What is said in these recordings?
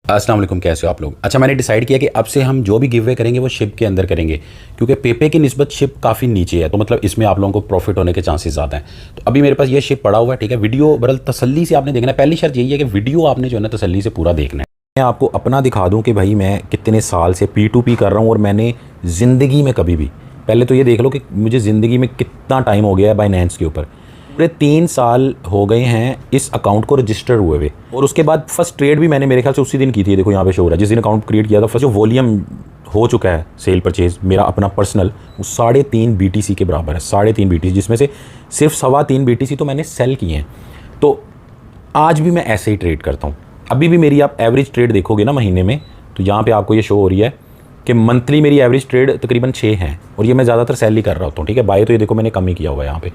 अस्सलाम वालेकुम, कैसे हो आप लोग। अच्छा, मैंने डिसाइड किया कि अब से हम जो भी गिव अवे करेंगे वो शिप के अंदर करेंगे, क्योंकि पेपे की निस्बत शिप काफ़ी नीचे है, तो मतलब इसमें आप लोगों को प्रॉफिट होने के चांसेस ज़्यादा हैं। तो अभी मेरे पास ये शिप पड़ा हुआ है, ठीक है। वीडियो बरल तसल्ली से आपने देखना है। पहली शर्त यही है कि वीडियो आपने जो है ना तसल्ली से पूरा देखना है। मैं आपको अपना दिखा दूँ कि भाई मैं कितने साल से P2P कर रहा हूँ और मैंने ज़िंदगी में कभी भी, पहले तो ये देख लो कि मुझे ज़िंदगी में कितना टाइम हो गया है बाइनेंस के ऊपर। पूरे 3 साल हो गए हैं इस अकाउंट को रजिस्टर हुए हुए, और उसके बाद फर्स्ट ट्रेड भी मैंने मेरे ख्याल से उसी दिन की थी। देखो यहाँ पे शो हो रहा है, जिस दिन अकाउंट क्रिएट किया था फर्स्ट जो वॉल्यूम हो चुका है सेल परचेज मेरा अपना पर्सनल, वो 3.5 BTC के बराबर है। 3.5 BTC, जिसमें से सिर्फ 3.25 BTC तो मैंने सेल किए हैं। तो आज भी मैं ऐसे ही ट्रेड करता हूँ। अभी भी मेरी आप एवरेज ट्रेड देखोगे ना महीने में, तो यहाँ पे आपको ये शो हो रही है कि मंथली मेरी एवरेज ट्रेड तकरीबन 6 हैं, और ये मैं ज़्यादातर सेल ही कर रहा होता हूँ, ठीक है। बाय तो ये देखो मैंने कम ही किया हुआ है यहाँ पे।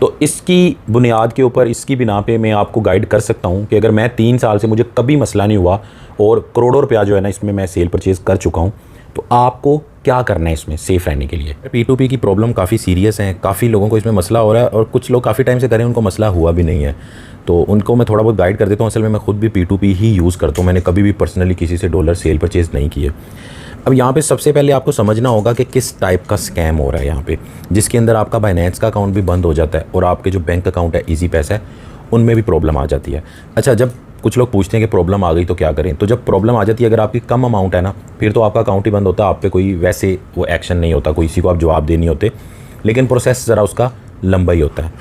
तो इसकी बुनियाद के ऊपर, इसकी बिना पे मैं आपको गाइड कर सकता हूँ कि अगर मैं 3 साल से मुझे कभी मसला नहीं हुआ और करोड़ों रुपया जो है ना इसमें मैं सेल परचेज़ कर चुका हूँ, तो आपको क्या करना है इसमें सेफ़ रहने के लिए। P2P की प्रॉब्लम काफ़ी सीरियस है, काफ़ी लोगों को इसमें मसला हो रहा है, और कुछ लोग काफ़ी टाइम से करें उनको मसला हुआ भी नहीं है, तो उनको मैं थोड़ा बहुत गाइड कर देता हूँ। असल में मैं खुद भी P2P ही यूज़ करता हूँ, मैंने कभी भी पर्सनली किसी से डॉलर सेल परचेज़ नहीं किए। अब यहाँ पे सबसे पहले आपको समझना होगा कि किस टाइप का स्कैम हो रहा है यहाँ पे, जिसके अंदर आपका बाइनेंस का अकाउंट भी बंद हो जाता है और आपके जो बैंक अकाउंट है ईजी पैसा है उनमें भी प्रॉब्लम आ जाती है। अच्छा, जब कुछ लोग पूछते हैं कि प्रॉब्लम आ गई तो क्या करें, तो जब प्रॉब्लम आ जाती है, अगर आपकी कम अमाउंट है ना, फिर तो आपका अकाउंट ही बंद होता है, आप पे कोई वैसे वो एक्शन नहीं होता, कोई किसी को आप जवाब दे नहीं होते, लेकिन प्रोसेस ज़रा उसका लंबा ही होता है।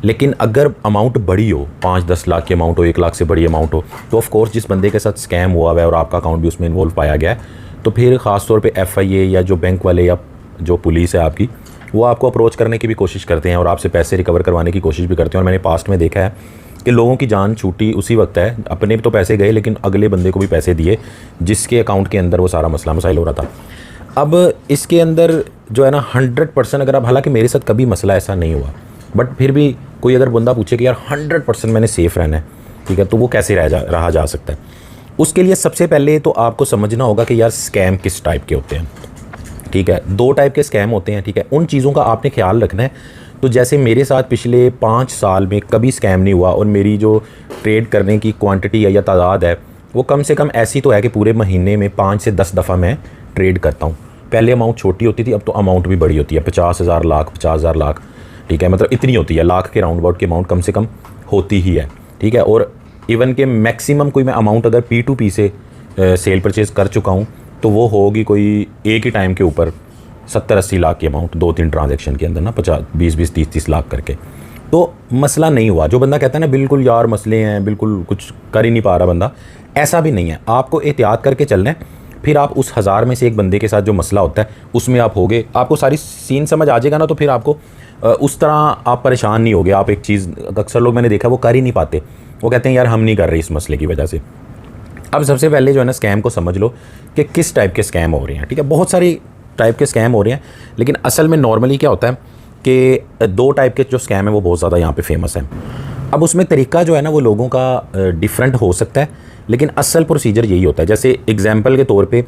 लेकिन अगर अमाउंट बड़ी हो, 5-10 लाख की अमाउंट हो, 1 लाख से बड़ी अमाउंट हो, तो ऑफ कोर्स जिस बंदे के साथ स्कैम हुआ है और आपका अकाउंट भी उसमें इन्वॉल्व पाया गया है, तो फिर ख़ास तौर पे FIA या जो बैंक वाले या जो पुलिस है आपकी, वो आपको अप्रोच करने की भी कोशिश करते हैं और आपसे पैसे रिकवर करवाने की कोशिश भी करते हैं। और मैंने पास्ट में देखा है कि लोगों की जान छूटी उसी वक्त है, अपने भी तो पैसे गए लेकिन अगले बंदे को भी पैसे दिए जिसके अकाउंट के अंदर वो सारा मसला मसाइल हो रहा था। अब इसके अंदर जो है ना 100% अगर आप, हालांकि मेरे साथ कभी मसला ऐसा नहीं हुआ, बट फिर भी कोई अगर बंदा पूछे कि यार 100% मैंने सेफ़ रहना है, ठीक है, तो वो कैसे रहा जा सकता है। उसके लिए सबसे पहले तो आपको समझना होगा कि यार स्कैम किस टाइप के होते हैं, ठीक है। 2 टाइप के स्कैम होते हैं, ठीक है, उन चीज़ों का आपने ख्याल रखना है। तो जैसे मेरे साथ पिछले 5 साल में कभी स्कैम नहीं हुआ, और मेरी जो ट्रेड करने की क्वांटिटी है या तादाद है वो कम से कम ऐसी तो है कि पूरे महीने में 5 से 10 दफ़ा मैं ट्रेड करता हूँ। पहले अमाउंट छोटी होती थी, अब तो अमाउंट भी बड़ी होती है, 50,000 लाख, 50,000 लाख, ठीक है, मतलब इतनी होती है, लाख के राउंड अबाउट की अमाउंट कम से कम होती ही है, ठीक है। और इवन के मैक्सिमम कोई मैं अमाउंट अगर P2P से सेल परचेज़ कर चुका हूँ तो वो होगी कोई एक ही टाइम के ऊपर 70-80 लाख की अमाउंट, 2-3 ट्रांजैक्शन के अंदर ना, 50-20-20 30-30 लाख करके, तो मसला नहीं हुआ। जो बंदा कहता है ना बिल्कुल यार मसले हैं, बिल्कुल कुछ कर ही नहीं पा रहा बंदा, ऐसा भी नहीं है। आपको एहतियात करके चलना है, फिर आप उस 1000 में से एक बंदे के साथ जो मसला होता है उसमें आप होगे, आपको सारी सीन समझ आ जाएगा ना, तो फिर आपको उस तरह आप परेशान नहीं होगे। आप एक चीज़ अक्सर लोग मैंने देखा वो कर ही नहीं पाते, वो कहते हैं यार हम नहीं कर रहे इस मसले की वजह से। अब सबसे पहले जो है ना स्कैम को समझ लो कि किस टाइप के स्कैम हो रहे हैं, ठीक है। बहुत सारी टाइप के स्कैम हो रहे हैं, लेकिन असल में नॉर्मली क्या होता है कि 2 टाइप के जो स्कैम है वो बहुत ज़्यादा यहाँ पे फेमस है। अब उसमें तरीका जो है ना वो लोगों का डिफरेंट हो सकता है, लेकिन असल प्रोसीजर यही होता है। जैसे एग्जांपल के तौर पे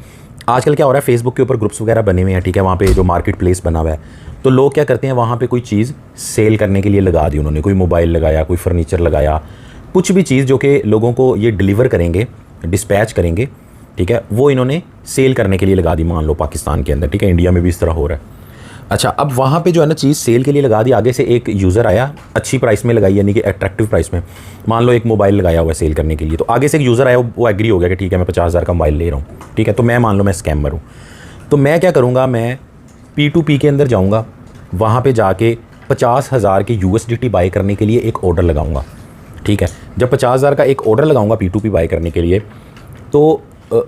आजकल क्या हो रहा है, फेसबुक के ऊपर ग्रुप्स वगैरह बने हुए हैं, ठीक है, वहाँ पे जो मार्केट प्लेस बना हुआ है, तो लोग क्या करते हैं वहाँ पे कोई चीज़ सेल करने के लिए लगा दी उन्होंने, कोई मोबाइल लगाया, कोई फर्नीचर लगाया, कुछ भी चीज़ जो कि लोगों को ये डिलीवर करेंगे, डिस्पैच करेंगे, ठीक है, वो इन्होंने सेल करने के लिए लगा दी, मान लो पाकिस्तान के अंदर, ठीक है, इंडिया में भी इस तरह हो रहा है। अच्छा, अब वहाँ पे जो है ना चीज़ सेल के लिए लगा दी, आगे से एक यूज़र आया, अच्छी प्राइस में लगाई, यानी कि अट्रैक्टिव प्राइस में, मान लो एक मोबाइल लगाया हुआ है सेल करने के लिए, तो आगे से एक यूज़र आया, वो एग्री हो गया कि ठीक है मैं 50,000 का मोबाइल ले रहा हूँ, ठीक है। तो मैं मान लो मैं स्कैमर हूँ, तो मैं क्या करूँगा, मैं P2P के अंदर जाऊँगा, वहाँ पर जाके 50,000 के USDT बाई करने के लिए एक ऑर्डर लगाऊँगा, ठीक है। जब 50,000 का एक ऑर्डर लगाऊँगा P2P बाई करने के लिए, तो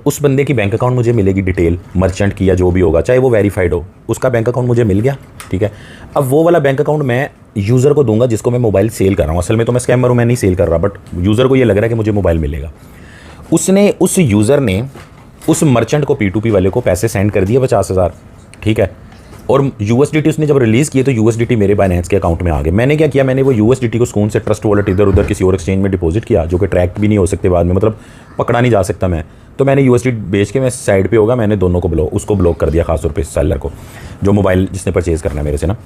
उस बंदे की बैंक अकाउंट मुझे मिलेगी, डिटेल मर्चेंट की या जो भी होगा, चाहे वो वेरीफाइड हो, उसका बैंक अकाउंट मुझे मिल गया, ठीक है। अब वो वाला बैंक अकाउंट मैं यूज़र को दूंगा जिसको मैं मोबाइल सेल कर रहा हूँ। असल में तो मैं स्कैमर हूँ, मैं नहीं सेल कर रहा, बट यूज़र को ये लग रहा है कि मुझे मोबाइल मिलेगा। उस यूज़र ने उस मर्चेंट को, P2P वाले को पैसे सेंड कर दिए 50,000, ठीक है, और USDT उसने जब रिलीज़ किए तो USDT मेरे बाइनेंस के अकाउंट में आ गए। मैंने क्या किया, मैंने वो USDT को सुकून से ट्रस्ट वॉलेट इधर उधर किसी और एक्सचेंज में डिपॉजिट किया, जो कि ट्रैक भी नहीं हो सकते बाद में, मतलब पकड़ा नहीं जा सकता मैं, तो मैंने USDT बेच के मैं साइड पे होगा, मैंने दोनों को उसको ब्लॉक कर दिया, खासतौर पे सेलर को, जो मोबाइल जिसने परचेज़ करना है मेरे से ना।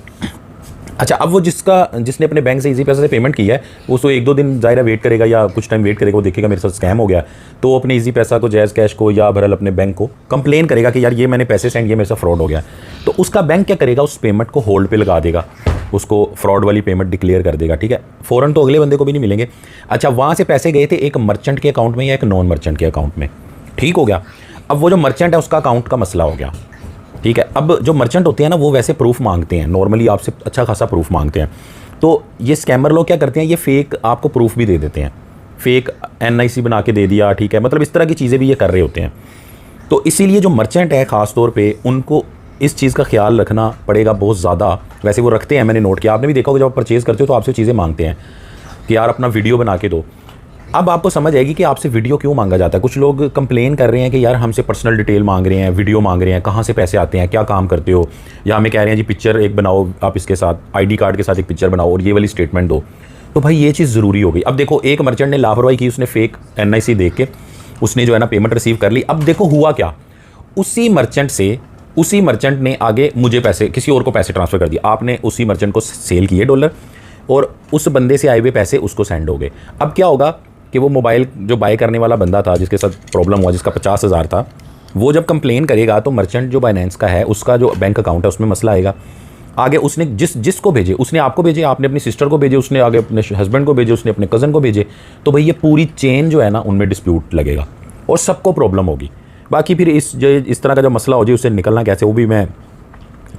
अच्छा, अब वो जिसने अपने बैंक से इजी पैसा से पेमेंट किया है वो तो 1-2 दिन ज़ाहिर वेट करेगा या कुछ टाइम वेट करेगा, वो देखेगा मेरे साथ स्कैम हो गया, तो वो अपने इजी पैसा को, जैज़ कैश को या भरल अपने बैंक को कंप्लेन करेगा कि यार ये मैंने पैसे सेंड किए, मेरे साथ फ्रॉड हो गया। तो उसका बैंक क्या करेगा, उस पेमेंट को होल्ड पे लगा देगा, उसको फ्रॉड वाली पेमेंट डिक्लेयर कर देगा, ठीक है। फ़ौरन तो अगले बंदे को भी नहीं मिलेंगे। अच्छा, वहाँ से पैसे गए थे एक मर्चेंट के अकाउंट में या एक नॉन मर्चेंट के अकाउंट में, ठीक हो गया। अब वो जो मर्चेंट है उसका अकाउंट का मसला हो गया, ठीक है। अब जो मर्चेंट होते हैं ना वो वैसे प्रूफ मांगते हैं, नॉर्मली आपसे अच्छा खासा प्रूफ मांगते हैं। तो ये स्कैमर लोग क्या करते हैं, ये फेक आपको प्रूफ भी दे देते हैं, फेक NIC बना के दे दिया, ठीक है। मतलब इस तरह की चीज़ें भी ये कर रहे होते हैं। तो इसीलिए जो मर्चेंट है ख़ास तौर पे उनको इस चीज़ का ख्याल रखना पड़ेगा बहुत ज़्यादा। वैसे वो रखते हैं, मैंने नोट किया, आपने भी देखा होगा जब आप परचेज़ करते हो तो आपसे चीज़ें मांगते हैं कि यार अपना वीडियो बना के दो। अब आपको समझ आएगी कि आपसे वीडियो क्यों मांगा जाता है। कुछ लोग कंप्लेन कर रहे हैं कि यार हमसे पर्सनल डिटेल मांग रहे हैं, वीडियो मांग रहे हैं, कहाँ से पैसे आते हैं, क्या काम करते हो, या हमें कह रहे हैं जी पिक्चर एक बनाओ, आप इसके साथ ID कार्ड के साथ एक पिक्चर बनाओ और ये वाली स्टेटमेंट दो। तो भाई ये चीज़ ज़रूरी हो गई। अब देखो एक मर्चेंट ने लापरवाही की, उसने फेक NIC देख के उसने जो है ना पेमेंट रिसीव कर ली। अब देखो हुआ क्या, उसी मर्चेंट ने आगे मुझे पैसे, किसी और को पैसे ट्रांसफ़र कर दिए। आपने उसी मर्चेंट को सेल किए डॉलर और उस बंदे से आए हुए पैसे उसको सेंड हो गए। अब क्या होगा कि वो मोबाइल जो बाय करने वाला बंदा था जिसके साथ प्रॉब्लम हुआ, जिसका 50,000 था, वो जब कंप्लेन करेगा तो मर्चेंट जो बाइनेंस का है उसका जो बैंक अकाउंट है उसमें मसला आएगा। आगे उसने जिसको भेजे, उसने आपको भेजे, आपने अपनी सिस्टर को भेजे, उसने आगे अपने हस्बैंड को भेजे, उसने अपने कज़न को भेजे, तो भाई ये पूरी चेन जो है ना उनमें डिस्प्यूट लगेगा और सबको प्रॉब्लम होगी। बाकी फिर इस तरह का जो मसला हो जाए उससे निकलना कैसे, वो भी मैं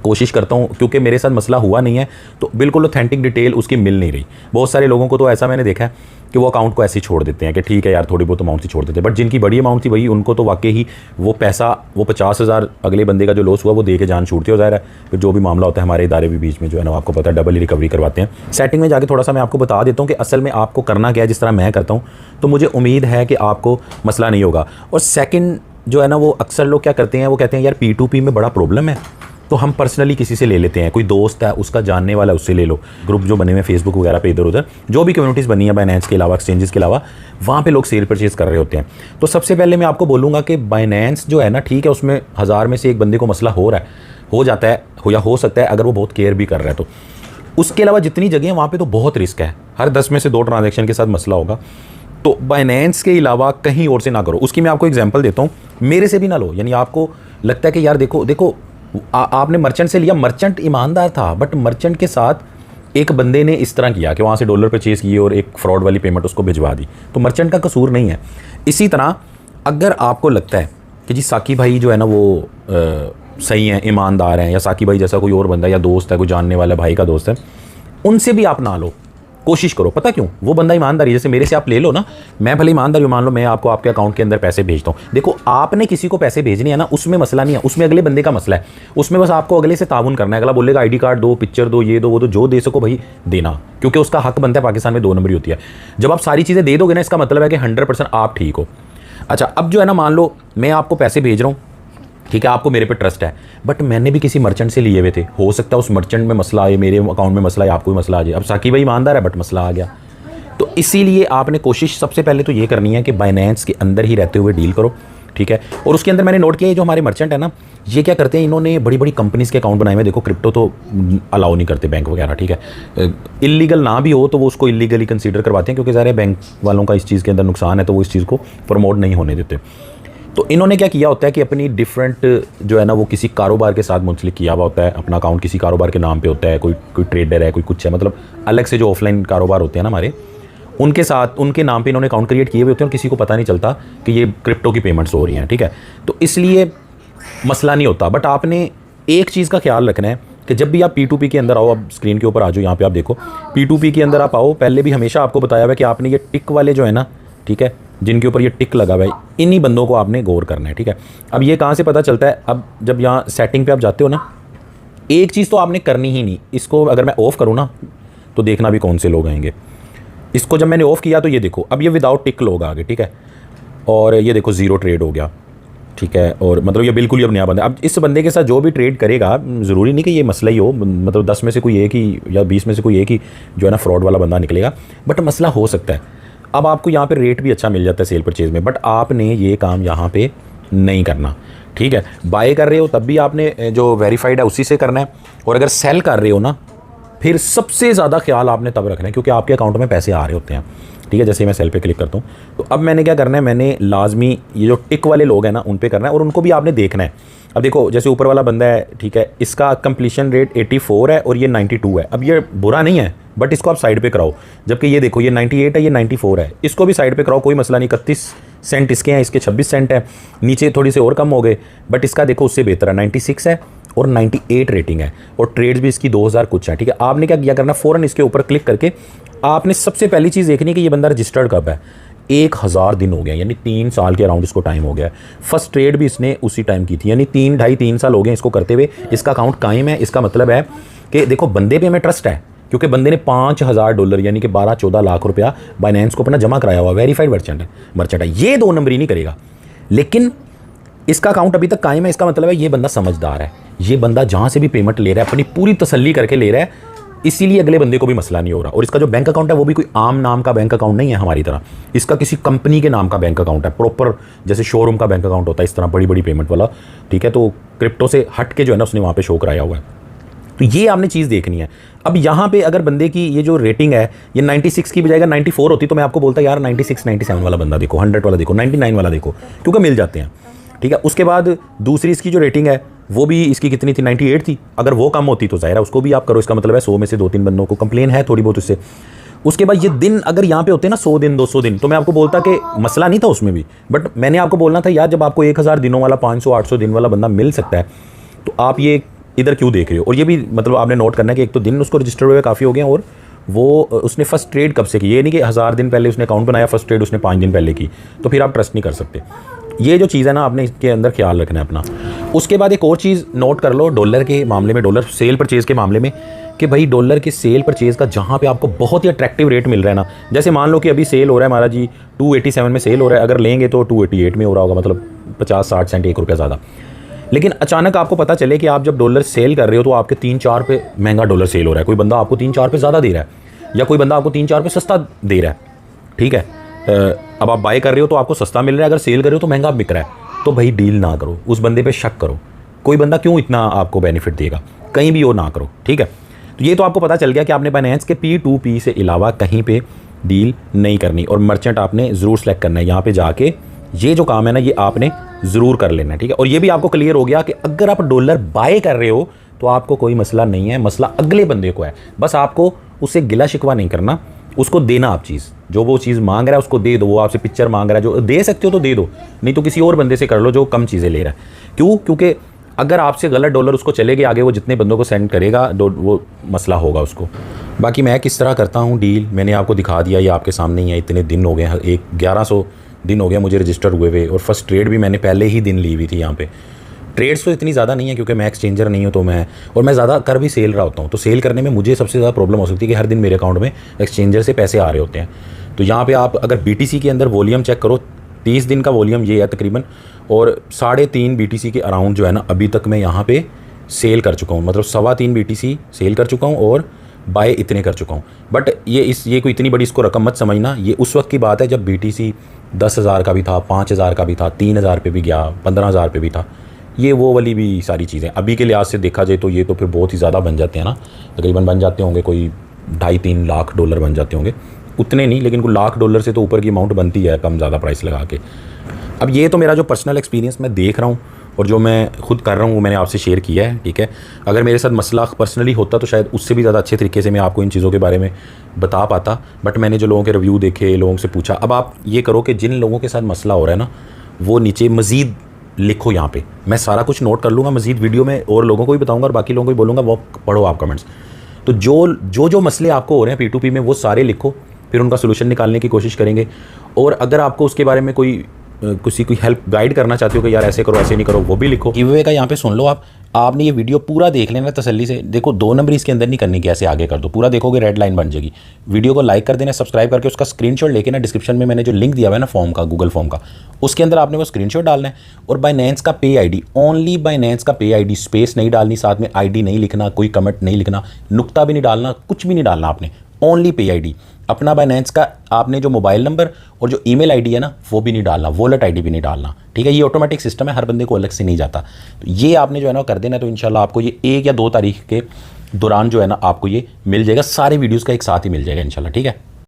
कोशिश करता हूँ, क्योंकि मेरे साथ मसला हुआ नहीं है तो बिल्कुल ऑथेंटिक डिटेल उसकी मिल नहीं रही। बहुत सारे लोगों को तो ऐसा मैंने देखा है कि वो अकाउंट को ऐसे ही छोड़ देते हैं कि ठीक है यार थोड़ी बहुत अमाउंट ही छोड़ देते हैं, बट जिनकी बड़ी अमाउंट थी वही उनको तो वाकई ही वो पैसा, वो 50,000 अगले बंदे का जो लॉस हुआ वो दे के जान छूटती हो। ज़ाहिर है फिर जो भी मामला होता है हमारे इदारे भी बीच में जो है ना आपको पता है डबल ही रिकवरी करवाते हैं। सेटिंग में जाके थोड़ा सा मैं आपको बता देता हूँ कि असल में आपको करना क्या है, जिस तरह मैं करता हूँ, तो मुझे उम्मीद है कि आपको मसला नहीं होगा। और सेकंड जो है ना वो अक्सर लोग क्या करते हैं, वो कहते हैं यार P2P में बड़ा प्रॉब्लम है तो हम पर्सनली किसी से ले लेते हैं, कोई दोस्त है उसका जानने वाला उससे ले लो। ग्रुप जो बने हुए फेसबुक वगैरह पे इधर उधर जो भी कम्युनिटीज़ बनी है बाइनेंस के अलावा, एक्सचेंजेस के अलावा, वहाँ पे लोग सेल परचेज़ कर रहे होते हैं। तो सबसे पहले मैं आपको बोलूँगा कि बाइनेंस जो है ना, ठीक है उसमें 1000 में से एक बंदे को मसला हो रहा है, हो जाता है या हो सकता है अगर वो बहुत केयर भी कर रहा है तो। उसके अलावा जितनी जगह है वहाँ पर तो बहुत रिस्क है, हर 10 में से 2 ट्रांजेक्शन के साथ मसला होगा। तो बाइनेंस के अलावा कहीं और से ना करो। उसकी मैं आपको एग्जांपल देता हूँ, मेरे से भी ना लो। यानी आपको लगता है कि यार देखो आपने मर्चेंट से लिया, मर्चेंट ईमानदार था, बट मर्चेंट के साथ एक बंदे ने इस तरह किया कि वहाँ से डॉलर परचेज़ किए और एक फ्रॉड वाली पेमेंट उसको भिजवा दी, तो मर्चेंट का कसूर नहीं है। इसी तरह अगर आपको लगता है कि जी साकी भाई जो है ना वो सही हैं, ईमानदार हैं, या साकी भाई जैसा कोई और बंदा या दोस्त है, कोई जानने वाला भाई का दोस्त है, उनसे भी आप ना लो, कोशिश करो। पता क्यों, वो बंदा ईमानदारी, जैसे मेरे से आप ले लो ना, मैं भले ईमानदारी मान लो मैं आपको आपके अकाउंट के अंदर पैसे भेजता हूँ। देखो आपने किसी को पैसे भेजने हैं ना, उसमें मसला नहीं है, उसमें अगले बंदे का मसला है। उसमें बस आपको अगले से ताउन करना है। अगला बोलेगा ID कार्ड दो, पिक्चर दो, ये दो, वो दो, जो दे सको भाई देना, क्योंकि उसका हक बनता है। पाकिस्तान में 2 नंबरी होती है। जब आप सारी चीज़ें दे दोगे ना, इसका मतलब है कि 100% आप ठीक हो। अच्छा, अब जो है ना मान लो मैं आपको पैसे भेज रहा हूँ, ठीक है, आपको मेरे पे ट्रस्ट है, बट मैंने भी किसी मर्चेंट से लिए हुए थे, हो सकता है उस मर्चेंट में मसला आए, मेरे अकाउंट में मसला आए, आपको भी मसला आ जाए। अब साकी भाई ईमानदार है बट मसला आ गया, तो इसीलिए आपने कोशिश सबसे पहले तो ये करनी है कि बाइनेंस के अंदर ही रहते हुए डील करो, ठीक है। और उसके अंदर मैंने नोट किया जो हमारे मर्चेंट है ना, ये क्या करते हैं, इन्होंने बड़ी बड़ी कंपनीज़ के अकाउंट बनाए हुए। देखो क्रिप्टो तो अलाउ नहीं करते बैंक वगैरह, ठीक है, इलीगल ना भी हो तो वो उसको इलीगली कंसीडर करवाते हैं, क्योंकि ज़ाहिर है बैंक वालों का इस चीज़ के अंदर नुकसान है, तो वो इस चीज़ को प्रमोट नहीं होने देते। तो इन्होंने क्या किया होता है कि अपनी डिफरेंट जो है ना वो किसी कारोबार के साथ मुंसलिक किया हुआ होता है, अपना अकाउंट किसी कारोबार के नाम पे होता है, कोई ट्रेडर है, कोई कुछ है, मतलब अलग से जो ऑफलाइन कारोबार होते हैं ना हमारे, उनके साथ उनके नाम पे इन्होंने अकाउंट क्रिएट किए हुए होते हैं और किसी को पता नहीं चलता कि ये क्रिप्टो की पेमेंट्स हो रही हैं, ठीक है। तो इसलिए मसला नहीं होता। बट आपने एक चीज़ का ख्याल रखना है कि जब भी आप P2P के अंदर आओ, अब स्क्रीन के ऊपर आ जाओ, यहाँ पे आप देखो P2P के अंदर आप आओ, पहले भी हमेशा आपको बताया हुआ है कि आपने ये टिक वाले जो है ना, ठीक है, जिनके ऊपर ये टिक लगा हुआ है, इन्हीं बंदों को आपने गौर करना है, ठीक है। अब ये कहाँ से पता चलता है, अब जब यहाँ सेटिंग पे आप जाते हो ना, एक चीज़ तो आपने करनी ही नहीं, इसको अगर मैं ऑफ़ करूँ ना तो देखना भी कौन से लोग आएंगे। इसको जब मैंने ऑफ़ किया तो ये देखो अब ये विदाउट टिक लोग आ गए, ठीक है, और ये देखो 0 ट्रेड हो गया, ठीक है, और मतलब ये बिल्कुल ही अब नया बंदा। अब इस बंदे के साथ जो भी ट्रेड करेगा, ज़रूरी नहीं कि ये मसला ही हो, मतलब 10 में से कोई एक ही या 20 में से कोई एक ही जो है ना फ्रॉड वाला बंदा निकलेगा, बट मसला हो सकता है। अब आपको यहाँ पे रेट भी अच्छा मिल जाता है सेल परचेज़ में, बट आपने ये काम यहाँ पे नहीं करना, ठीक है। बाय कर रहे हो तब भी आपने जो वेरीफाइड है उसी से करना है, और अगर सेल कर रहे हो ना फिर सबसे ज़्यादा ख्याल आपने तब रखना है क्योंकि आपके अकाउंट में पैसे आ रहे होते हैं, ठीक है। जैसे मैं सेल पे क्लिक करता हूँ तो अब मैंने क्या करना है, मैंने लाजमी ये जो टिक वाले लोग हैं ना उन पे करना है और उनको भी आपने देखना है। अब देखो जैसे ऊपर वाला बंदा है, ठीक है, इसका कंप्लीशन रेट 84 है और ये 92 है। अब ये बुरा नहीं है बट इसको आप साइड पे कराओ, जबकि ये देखो ये 98 है, ये 94 है, इसको भी साइड पे कराओ, कोई मसला नहीं। 31 सेंट इसके हैं, इसके 26 सेंट है, नीचे थोड़ी से और कम हो गए बट इसका देखो उससे बेहतर है, 96 है और 98 रेटिंग है और ट्रेड्स भी इसकी 2000 कुछ है, ठीक है। आपने क्या किया करना, फ़ौरन इसके ऊपर क्लिक करके आपने सबसे पहली चीज़ देखनी है कि ये बंदा रजिस्टर्ड कब है। 1000 दिन हो गया, यानी 3 साल के अराउंड इसको टाइम हो गया। फर्स्ट ट्रेड भी इसने उसी टाइम की थी, यानी 3 साल हो गए इसको करते हुए। इसका अकाउंट कायम है। इसका मतलब है कि देखो बंदे पे हमें ट्रस्ट है क्योंकि बंदे ने $5000 यानी कि 12-14 लाख रुपया बाइनेंस को अपना जमा कराया हुआ, वेरीफाइड मर्चेंट है। ये 2 नंबरी नहीं करेगा, लेकिन इसका अकाउंट अभी तक कायम है। इसका मतलब है ये बंदा समझदार है, ये बंदा जहाँ से भी पेमेंट ले रहा है अपनी पूरी तसल्ली करके ले रहा है, इसीलिए अगले बंदे को भी मसला नहीं हो रहा। और इसका जो बैंक अकाउंट है वो भी कोई आम नाम का बैंक अकाउंट नहीं है हमारी तरह, इसका किसी कंपनी के नाम का बैंक अकाउंट है, प्रॉपर जैसे शोरूम का बैंक अकाउंट होता है इस तरह बड़ी बड़ी पेमेंट वाला, ठीक है। तो क्रिप्टो से हट के जो है ना उसने वहाँ पे शो कराया हुआ है। तो ये आपने चीज़ देखनी है। अब यहाँ पे अगर बंदे की ये जो रेटिंग है ये 96 की बजाय 94 होती तो मैं आपको बोलता यार 96-97 वाला बंदा देखो, 100 वाला देखो, 99 वाला देखो, क्योंकि मिल जाते हैं, ठीक है। उसके बाद दूसरी इसकी जो रेटिंग है वो भी इसकी कितनी थी, 98 थी। अगर वो कम होती तो ज़ाहिर है उसको भी आप करो, इसका मतलब है 100 में से 2-3 बंदों को कंप्लेन है थोड़ी बहुत उससे। उसके बाद ये दिन अगर यहाँ पे होते ना 100 दिन 200 दिन तो मैं आपको बोलता कि मसला नहीं था उसमें भी, बट मैंने आपको बोलना था यार जब आपको 1000 दिनों वाला 500-800 दिन वाला बंदा मिल सकता है तो आप ये इधर क्यों देख रहे हो। और ये भी मतलब आपने नोट करना है कि एक तो दिन उसको रजिस्टर हुए काफ़ी हो गए और वो उसने फर्स्ट ट्रेड कब से की, ये नहीं कि 1000 दिन पहले उसने अकाउंट बनाया, फर्स्ट ट्रेड उसने 5 दिन पहले की, तो फिर आप ट्रस्ट नहीं कर सकते। ये जो चीज़ है ना आपने इसके अंदर ख्याल रखना है अपना। उसके बाद एक और चीज़ नोट कर लो डॉलर के मामले में, डॉलर सेल परचेज़ के मामले में, कि भाई डॉलर के सेल परचेज़ का जहाँ पे आपको बहुत ही अट्रैक्टिव रेट मिल रहा है ना, जैसे मान लो कि अभी सेल हो रहा है हमारा जी 287 में सेल हो रहा है, अगर लेंगे तो 288 में हो रहा होगा, मतलब 50-60 सेंट, 1 रुपया ज़्यादा। लेकिन अचानक आपको पता चले कि आप जब डॉलर सेल कर रहे हो तो आपके 3-4 पे महंगा डॉलर सेल हो रहा है, कोई बंदा आपको 3-4 पे ज़्यादा दे रहा है या कोई बंदा आपको 3-4 पे सस्ता दे रहा है, ठीक है। अब आप बाय कर रहे हो तो आपको सस्ता मिल रहा है, अगर सेल कर रहे हो तो महंगा बिक रहा है, तो भाई डील ना करो, उस बंदे पे शक करो, कोई बंदा क्यों इतना आपको बेनिफिट देगा, कहीं भी वो ना करो, ठीक है। तो ये तो आपको पता चल गया कि आपने बाइनेंस के P2P से अलावा कहीं पे डील नहीं करनी और मर्चेंट आपने ज़रूर सेलेक्ट करना है। यहाँ पे जाके ये जो काम है ना ये आपने ज़रूर कर लेना है, ठीक है। और ये भी आपको क्लियर हो गया कि अगर आप डॉलर बाय कर रहे हो तो आपको कोई मसला नहीं है, मसला अगले बंदे को है। बस आपको उससे गिला शिकवा नहीं करना, उसको देना आप चीज़, जो वो चीज़ मांग रहा है उसको दे दो। वो आपसे पिक्चर मांग रहा है, जो दे सकते हो तो दे दो, नहीं तो किसी और बंदे से कर लो जो कम चीज़ें ले रहा है। क्यों? क्योंकि अगर आपसे गलत डॉलर उसको चलेगे आगे, वो जितने बंदों को सेंड करेगा वो मसला होगा उसको। बाकी मैं किस तरह करता हूँ डील मैंने आपको दिखा दिया, ये आपके सामने ही है। इतने दिन हो गए, 1100 दिन हो गया मुझे रजिस्टर हुए हुए, और फर्स्ट ट्रेड भी मैंने पहले ही दिन ली हुई थी। यहाँ पे ट्रेड्स तो इतनी ज़्यादा नहीं है क्योंकि मैं एक्सचेंजर नहीं हूँ, तो मैं ज़्यादा कर भी सेल रहा होता हूँ, तो सेल करने में मुझे सबसे ज़्यादा प्रॉब्लम हो सकती है कि हर दिन मेरे अकाउंट में एक्सचेंजर से पैसे आ रहे होते हैं। तो यहाँ पे आप अगर BTC के अंदर वॉल्यूम चेक करो, 30 दिन का वॉल्यूम ये है तकरीबन, और 3.5 BTC के अराउंड जो है ना अभी तक मैं यहाँ पे सेल कर चुका हूँ, मतलब 3.25 BTC सेल कर चुका हूँ और बाय इतने कर चुका हूँ। बट ये कोई इतनी बड़ी इसको रकम मत समझना, ये उस वक्त की बात है जब BTC 10,000 का भी था, 5,000 का भी था, 3,000 पे भी गया, 15,000 पे भी था। ये वो वाली भी सारी चीज़ें अभी के लिहाज से देखा जाए तो ये तो फिर बहुत ही ज़्यादा बन जाते हैं ना, तकरीबन बन जाते होंगे कोई 2.5-3 लाख डॉलर बन जाते होंगे, उतने नहीं लेकिन कोई लाख डॉलर से तो ऊपर की अमाउंट बनती है कम ज़्यादा प्राइस लगा के। अब ये तो मेरा जो पर्सनल एक्सपीरियंस मैं देख रहा हूँ और जो मैं खुद कर रहा हूँ वो मैंने आपसे शेयर किया है, ठीक है। अगर मेरे साथ मसला पर्सनली होता तो शायद उससे भी ज़्यादा अच्छे तरीके से मैं आपको इन चीज़ों के बारे में बता पाता, बट मैंने जो लोगों के रिव्यू देखे, लोगों से पूछा। अब आप ये करो कि जिन लोगों के साथ मसला हो रहा है ना वो नीचे मज़ीद लिखो, यहाँ पे मैं सारा कुछ नोट कर लूँगा, मज़ीद वीडियो में और लोगों को भी बताऊँगा और बाकी लोगों को भी बोलूँगा, वो पढ़ो आप कमेंट्स। तो जो मसले आपको हो रहे हैं P2P में वो सारे लिखो, फिर उनका सोल्यूशन निकालने की कोशिश करेंगे। और अगर आपको उसके बारे में कोई हेल्प गाइड करना चाहते हो कि यार ऐसे करो ऐसे नहीं करो, वो भी लिखो। गिवअवे का यहाँ पे सुन लो आपने ये वीडियो पूरा देख लेना तसल्ली से। देखो 2 नंबर इसके अंदर नहीं करने की, ऐसे आगे कर दो, पूरा देखोगे रेड लाइन बन जाएगी। वीडियो को लाइक कर देना, सब्सक्राइब करके उसका स्क्रीनशॉट लेके ना डिस्क्रिप्शन में मैंने जो लिंक दिया हुआ है ना फॉर्म का, गूगल फॉर्म का, उसके अंदर आपने वो स्क्रीनशॉट डालना है। और बाइनेंस का पे आईडी, ओनली बाइनेंस का पे आईडी, स्पेस नहीं डालनी, साथ में आईडी नहीं लिखना, कोई कमेंट नहीं लिखना, नुक्ता भी नहीं डालना, कुछ भी नहीं डालना आपने, ओनली पे आईडी। अपना बाइनेंस का आपने जो मोबाइल नंबर और जो ईमेल आईडी है ना वो भी नहीं डालना, वॉलेट आईडी भी नहीं डालना, ठीक है। ये ऑटोमेटिक सिस्टम है, हर बंदे को अलग से नहीं जाता। तो ये आपने जो है ना कर देना, तो इंशाल्लाह आपको ये 1 या 2 तारीख के दौरान जो है ना आपको ये मिल जाएगा, सारे वीडियोज़ का एक साथ ही मिल जाएगा इंशाल्लाह, ठीक है।